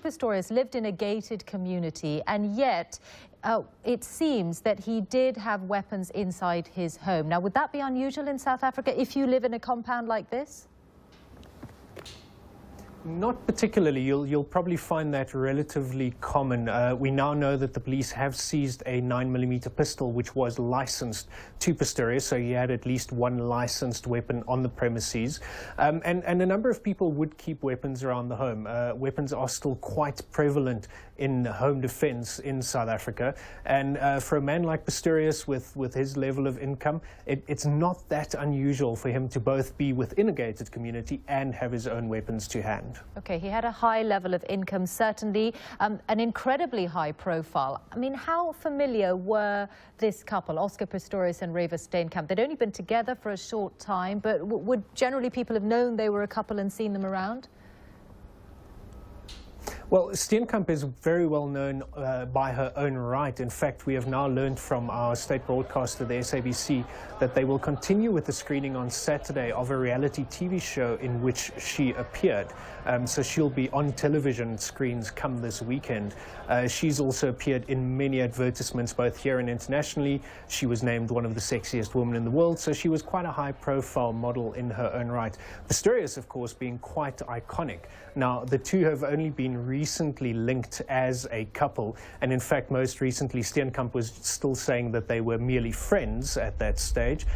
Pistorius lived in a gated community, and yet it seems that he did have weapons inside his home. Now, would that be unusual in South Africa if you live in a compound like this? Not particularly. You'll probably find that relatively common. We now know that the police have seized a 9mm pistol which was licensed to Pistorius, so he had at least one licensed weapon on the premises. And a number of people would keep weapons around the home. Weapons are still quite prevalent in home defense in South Africa. And for a man like Pistorius with his level of income, it's not that unusual for him to both be within a gated community and have his own weapons to hand. Okay, he had a high level of income, certainly an incredibly high profile. I mean, how familiar were this couple, Oscar Pistorius and Reva Steenkamp? They'd only been together for a short time, but would generally people have known they were a couple and seen them around? Well, Steenkamp is very well known by her own right. In fact, we have now learned from our state broadcaster, the SABC, that they will continue with the screening on Saturday of a reality TV show in which she appeared. So she'll be on television screens come this weekend. She's also appeared in many advertisements, both here and internationally. She was named one of the sexiest women in the world, so she was quite a high-profile model in her own right. Pistorius, of course, being quite iconic. Now, the two have only been recently linked as a couple, and in fact, most recently, Steenkamp was still saying that they were merely friends at that stage.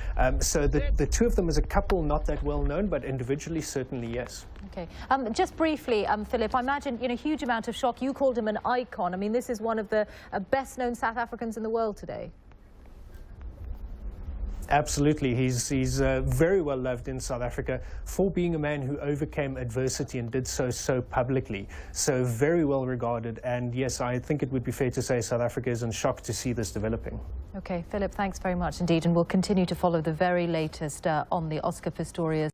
So the two of them as a couple, not that well known, but individually, certainly yes. Okay. Just briefly, Philip, I imagine, a huge amount of shock. You called him an icon. I mean, this is one of the best-known South Africans in the world today. Absolutely. He's very well loved in South Africa for being a man who overcame adversity and did so publicly. So very well regarded. And yes, I think it would be fair to say South Africa is in shock to see this developing. Okay, Philip, thanks very much indeed. And we'll continue to follow the very latest on the Oscar Pistorius.